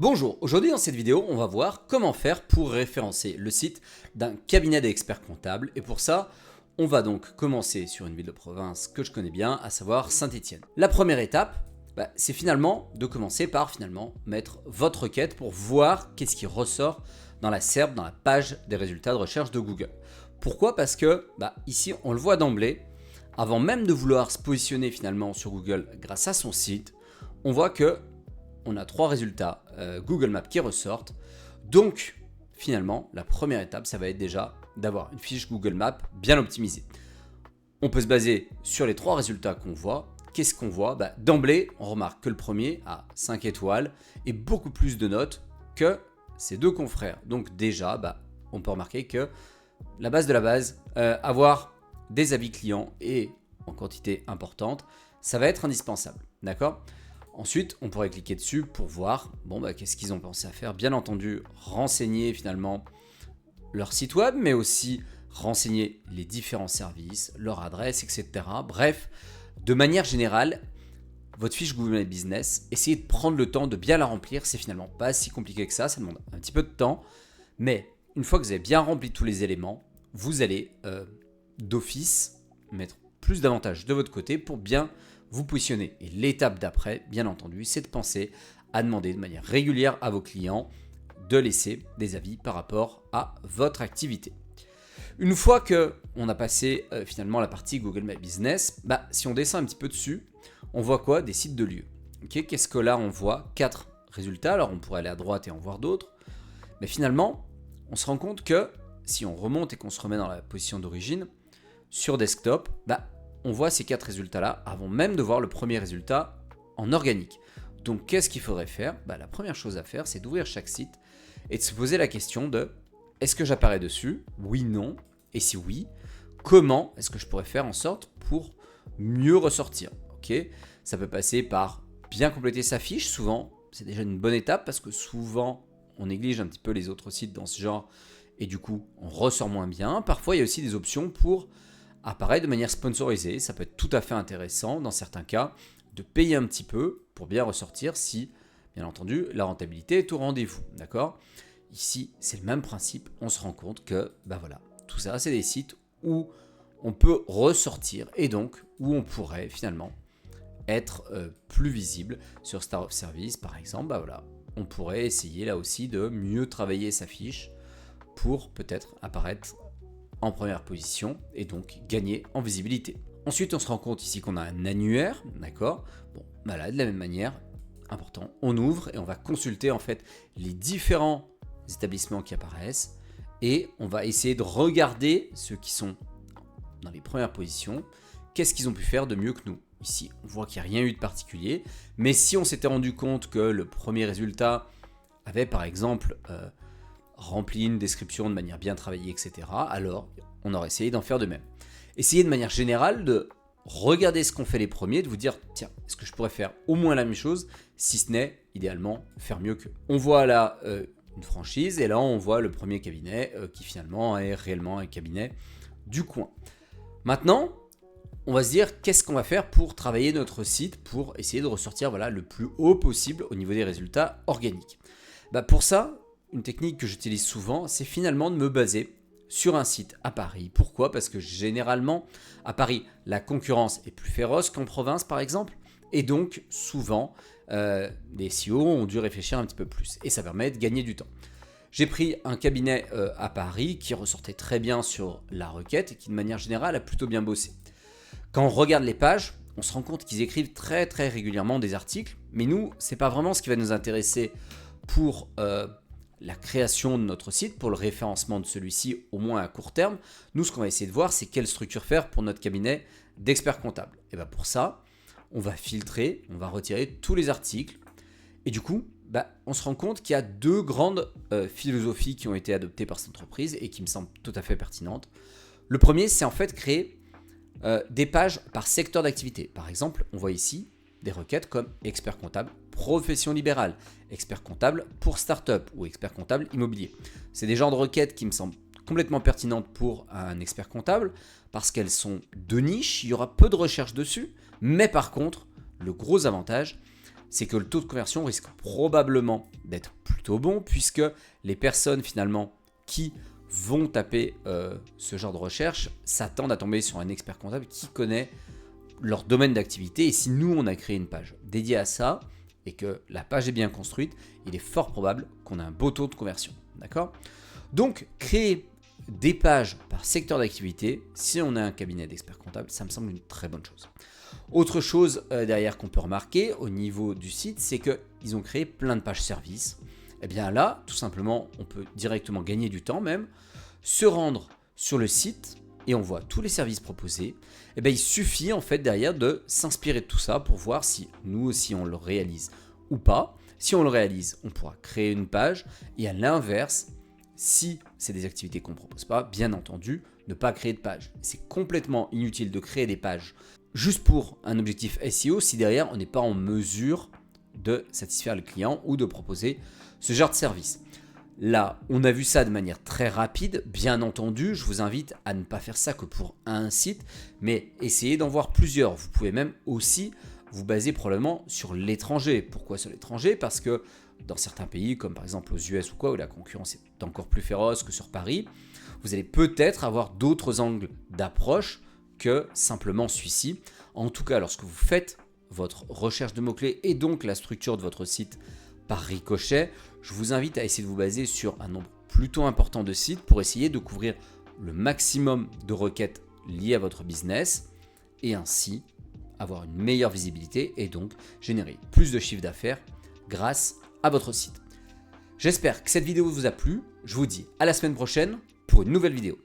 Bonjour, aujourd'hui dans cette vidéo, on va voir comment faire pour référencer le site d'un cabinet d'experts comptables. Et pour ça, on va donc commencer sur une ville de province que je connais bien, à savoir Saint-Étienne. La première étape, c'est finalement de commencer par mettre votre requête pour voir qu'est-ce qui ressort dans la SERP, dans la page des résultats de recherche de Google. Pourquoi? Parce que ici, on le voit d'emblée, avant même de vouloir se positionner finalement sur Google grâce à son site, on voit que on a trois résultats Google Maps qui ressortent. Donc, finalement, la première étape, ça va être déjà d'avoir une fiche Google Maps bien optimisée. On peut se baser sur les trois résultats qu'on voit. Qu'est-ce qu'on voit? D'emblée, on remarque que le premier a 5 étoiles et beaucoup plus de notes que ses deux confrères. Donc déjà, on peut remarquer que la base de la base, avoir des avis clients et en quantité importante, ça va être indispensable. D'accord? Ensuite, on pourrait cliquer dessus pour voir qu'est-ce qu'ils ont pensé à faire. Bien entendu, renseigner finalement leur site web, mais aussi renseigner les différents services, leur adresse, etc. Bref, de manière générale, votre fiche Google My Business, essayez de prendre le temps de bien la remplir. C'est finalement pas si compliqué que ça demande un petit peu de temps. Mais une fois que vous avez bien rempli tous les éléments, vous allez d'office mettre plus d'avantages de votre côté pour bien vous positionner. Et l'étape d'après, bien entendu, c'est de penser à demander de manière régulière à vos clients de laisser des avis par rapport à votre activité. Une fois qu'on a passé finalement la partie Google My Business, si on descend un petit peu dessus, on voit quoi? Des sites de lieux. Qu'est-ce que là on voit? 4 résultats, alors on pourrait aller à droite et en voir d'autres. Mais finalement, on se rend compte que si on remonte et qu'on se remet dans la position d'origine, sur desktop, on voit ces 4 résultats-là avant même de voir le premier résultat en organique. Donc qu'est-ce qu'il faudrait faire? La première chose à faire, c'est d'ouvrir chaque site et de se poser la question de est-ce que j'apparais dessus? Oui, non. Et si oui, comment est-ce que je pourrais faire en sorte pour mieux ressortir? Ça peut passer par bien compléter sa fiche. Souvent, c'est déjà une bonne étape parce que souvent, on néglige un petit peu les autres sites dans ce genre et du coup, on ressort moins bien. Parfois, il y a aussi des options pour apparaître de manière sponsorisée. Ça peut être tout à fait intéressant dans certains cas de payer un petit peu pour bien ressortir si, bien entendu, la rentabilité est au rendez-vous. D'accord? Ici, c'est le même principe. On se rend compte que, tout ça, c'est des sites où on peut ressortir et donc où on pourrait finalement être plus visible sur Star of Service, par exemple. On pourrait essayer là aussi de mieux travailler sa fiche pour peut-être apparaître en première position et donc gagner en visibilité. Ensuite, on se rend compte ici qu'on a un annuaire, d'accord? De la même manière, important, on ouvre et on va consulter en fait les différents établissements qui apparaissent et on va essayer de regarder ceux qui sont dans les premières positions, qu'est-ce qu'ils ont pu faire de mieux que nous. Ici, on voit qu'il n'y a rien eu de particulier, mais si on s'était rendu compte que le premier résultat avait par exemple rempli une description de manière bien travaillée, etc., alors on aurait essayé d'en faire de même. Essayez de manière générale de regarder ce qu'ont fait les premiers, de vous dire, tiens, est-ce que je pourrais faire au moins la même chose, si ce n'est, idéalement, faire mieux qu'eux. On voit là une franchise, et là on voit le premier cabinet qui finalement est réellement un cabinet du coin. Maintenant, on va se dire, qu'est-ce qu'on va faire pour travailler notre site, pour essayer de ressortir le plus haut possible au niveau des résultats organiques. Pour ça, une technique que j'utilise souvent, c'est finalement de me baser sur un site à Paris. Pourquoi? Parce que généralement, à Paris, la concurrence est plus féroce qu'en province, par exemple. Et donc, souvent, les SEO ont dû réfléchir un petit peu plus. Et ça permet de gagner du temps. J'ai pris un cabinet à Paris qui ressortait très bien sur la requête et qui, de manière générale, a plutôt bien bossé. Quand on regarde les pages, on se rend compte qu'ils écrivent très très régulièrement des articles. Mais nous, c'est pas vraiment ce qui va nous intéresser pour la création de notre site, pour le référencement de celui-ci, au moins à court terme. Nous, ce qu'on va essayer de voir, c'est quelle structure faire pour notre cabinet d'experts comptables. Et pour ça, on va filtrer, on va retirer tous les articles. Et du coup, on se rend compte qu'il y a deux grandes philosophies qui ont été adoptées par cette entreprise et qui me semblent tout à fait pertinentes. Le premier, c'est en fait créer des pages par secteur d'activité. Par exemple, on voit ici des requêtes comme expert comptable profession libérale, expert comptable pour start-up ou expert comptable immobilier. C'est des genres de requêtes qui me semblent complètement pertinentes pour un expert comptable parce qu'elles sont de niche, il y aura peu de recherche dessus, mais par contre, le gros avantage, c'est que le taux de conversion risque probablement d'être plutôt bon, puisque les personnes finalement qui vont taper ce genre de recherche s'attendent à tomber sur un expert comptable qui connaît leur domaine d'activité. Et si nous, on a créé une page dédiée à ça et que la page est bien construite, il est fort probable qu'on a un beau taux de conversion. D'accord ? Donc, créer des pages par secteur d'activité, si on a un cabinet d'experts comptables, ça me semble une très bonne chose. Autre chose derrière qu'on peut remarquer au niveau du site, c'est qu'ils ont créé plein de pages services. Et bien là, tout simplement, on peut directement gagner du temps même, se rendre sur le site et on voit tous les services proposés. Et bien il suffit en fait derrière de s'inspirer de tout ça pour voir si nous aussi on le réalise ou pas. Si on le réalise, on pourra créer une page et à l'inverse, si c'est des activités qu'on ne propose pas, bien entendu, ne pas créer de page. C'est complètement inutile de créer des pages juste pour un objectif SEO si derrière on n'est pas en mesure de satisfaire le client ou de proposer ce genre de service. Là, on a vu ça de manière très rapide. Bien entendu, je vous invite à ne pas faire ça que pour un site, mais essayez d'en voir plusieurs. Vous pouvez même aussi vous baser probablement sur l'étranger. Pourquoi sur l'étranger ? Parce que dans certains pays, comme par exemple aux US ou quoi, où la concurrence est encore plus féroce que sur Paris, vous allez peut-être avoir d'autres angles d'approche que simplement celui-ci. En tout cas, lorsque vous faites votre recherche de mots-clés et donc la structure de votre site par ricochet, je vous invite à essayer de vous baser sur un nombre plutôt important de sites pour essayer de couvrir le maximum de requêtes liées à votre business et ainsi avoir une meilleure visibilité et donc générer plus de chiffre d'affaires grâce à votre site. J'espère que cette vidéo vous a plu. Je vous dis à la semaine prochaine pour une nouvelle vidéo.